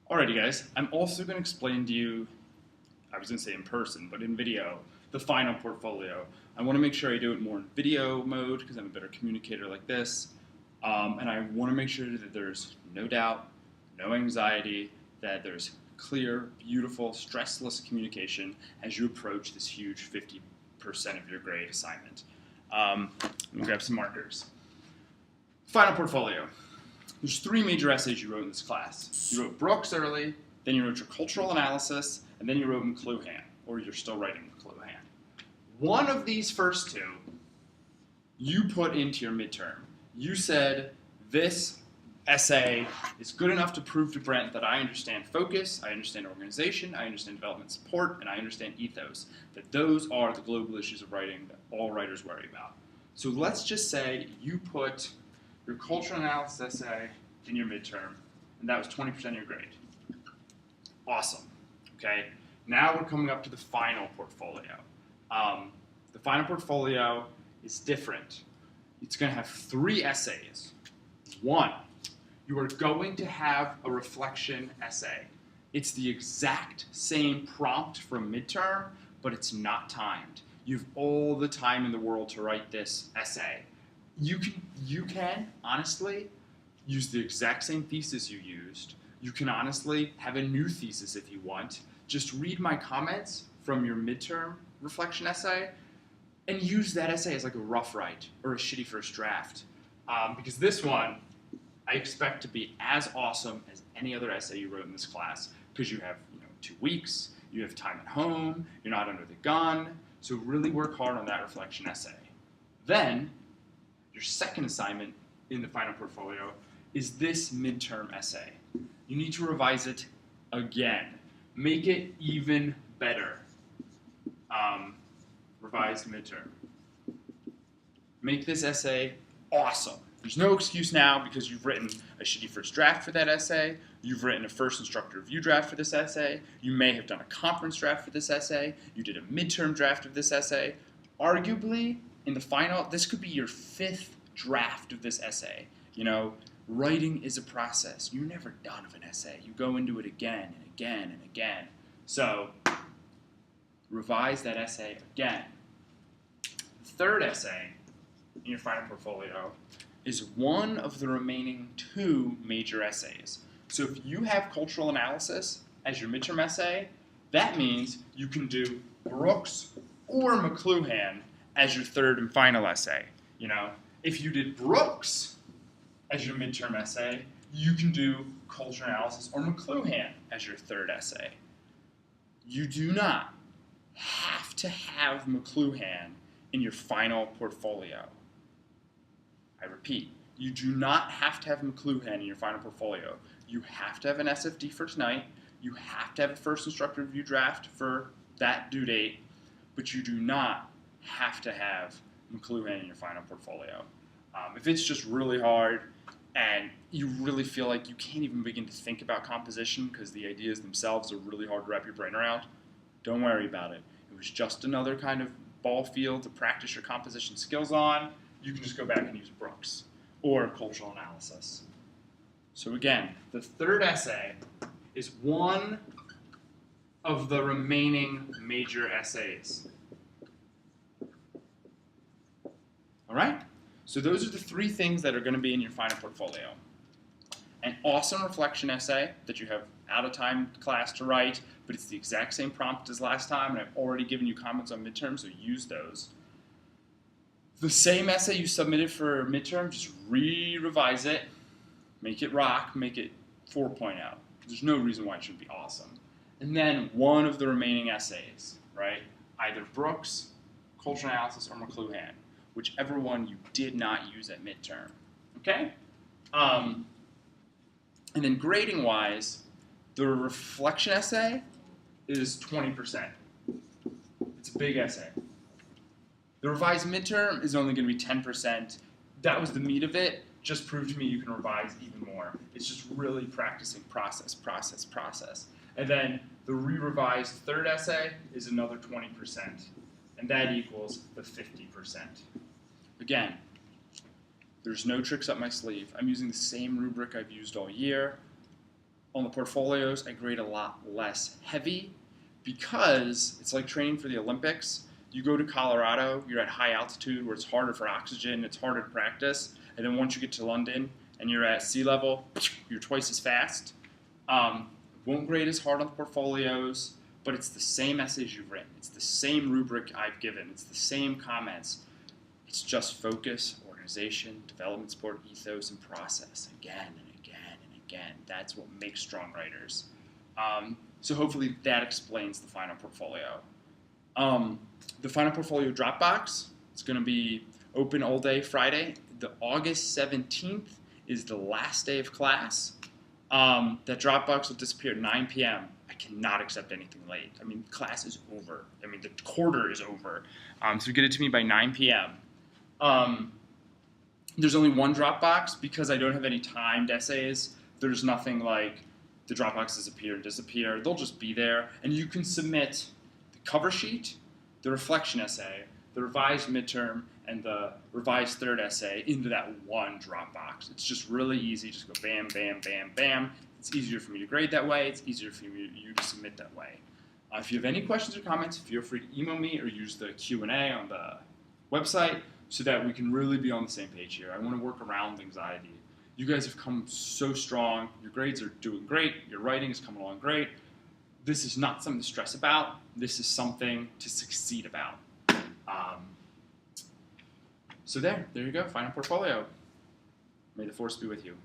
Alrighty guys, I'm also going to explain to you, I was going to say in person, but in video, the final portfolio. I want to make sure I do it more in video mode because I'm a better communicator like this. And I want to make sure that there's no doubt, no anxiety, that there's clear, beautiful, stressless communication as you approach this huge 50% of your grade assignment. Let me grab some markers. Final portfolio. There's three major essays you wrote in this class. You wrote Brooks early, then you wrote your cultural analysis, and then you wrote McLuhan, or you're still writing McLuhan. One of these first two, you put into your midterm. You said, this essay is good enough to prove to Brent that I understand focus, I understand organization, I understand development support, and I understand ethos. That those are the global issues of writing that all writers worry about. So let's just say you put your cultural analysis essay in your midterm, and that was 20% of your grade. Awesome. Okay. Now we're coming up to the final portfolio. The final portfolio is different. It's going to have three essays. One, you are going to have a reflection essay. It's the exact same prompt from midterm, but it's not timed. You have all the time in the world to write this essay. You can honestly use the exact same thesis you used. You can honestly have a new thesis if you want. Just read my comments from your midterm reflection essay and use that essay as like a rough write or a shitty first draft. Because this one, I expect to be as awesome as any other essay you wrote in this class because you have 2 weeks, you have time at home, you're not under the gun, so really work hard on that reflection essay. Then, your second assignment in the final portfolio is this midterm essay. You need to revise it again. Make it even better. Revised midterm. Make this essay awesome. There's no excuse now because you've written a shitty first draft for that essay. You've written a first instructor review draft for this essay. You may have done a conference draft for this essay. You did a midterm draft of this essay. Arguably, in the final, this could be your 5th draft of this essay. Writing is a process. You're never done of an essay. You go into it again and again and again. So, revise that essay again. The third essay in your final portfolio is one of the remaining 2 major essays. So if you have cultural analysis as your midterm essay, that means you can do Brooks or McLuhan as your third and final essay. If you did Brooks as your midterm essay, you can do cultural analysis or McLuhan as your third essay. You do not have to have McLuhan in your final portfolio. I repeat, you do not have to have McLuhan in your final portfolio. You have to have an SFD for tonight. You have to have a first instructor review draft for that due date, but you do not have to have McLuhan in your final portfolio. If it's just really hard and you really feel like you can't even begin to think about composition because the ideas themselves are really hard to wrap your brain around, don't worry about it. It was just another kind of ball field to practice your composition skills on. You can just go back and use Brooks or cultural analysis. So again, the third essay is one of the remaining major essays. All right? So those are the 3 things that are going to be in your final portfolio. An awesome reflection essay that you have out of time class to write, but it's the exact same prompt as last time, and I've already given you comments on midterm, so use those. The same essay you submitted for midterm, just re-revise it, make it rock, make it 4.0. There's no reason why it shouldn't be awesome. And then one of the remaining essays, right? Either Brooks, cultural analysis, or McLuhan, whichever one you did not use at midterm. Okay? And then grading-wise, the reflection essay is 20%. It's a big essay. The revised midterm is only going to be 10%. That was the meat of it. Just prove to me you can revise even more. It's just really practicing process. And then the re-revised third essay is another 20%. And that equals the 50%. Again, there's no tricks up my sleeve. I'm using the same rubric I've used all year. on the portfolios, I grade a lot less heavy because it's like training for the Olympics. You go to Colorado, you're at high altitude where it's harder for oxygen, it's harder to practice, and then once you get to London and you're at sea level, you're twice as fast. Won't grade as hard on the portfolios, but it's the same essays you've written. It's the same rubric I've given. It's the same comments. It's just focus, organization, development support, ethos, and process again and again and again. That's what makes strong writers. So hopefully that explains the final portfolio. The final portfolio Dropbox, it's going to be open all day Friday. The August 17th is the last day of class. That Dropbox will disappear at 9 p.m. I cannot accept anything late. I mean, class is over. I mean, the quarter is over. So get it to me by 9 p.m. There's only one Dropbox because I don't have any timed essays. There's nothing like the Dropboxes appear and disappear. They'll just be there. And you can submit the cover sheet, the reflection essay, the revised midterm, and the revised third essay into that one Dropbox. It's just really easy. Just go bam, bam, bam, bam. It's easier for me to grade that way. It's easier for you to submit that way. If you have any questions or comments, feel free to email me or use the Q&A on the website so that we can really be on the same page here. I want to work around anxiety. You guys have come so strong. Your grades are doing great. Your writing is coming along great. This is not something to stress about. This is something to succeed about. So there you go, final portfolio. May the force be with you.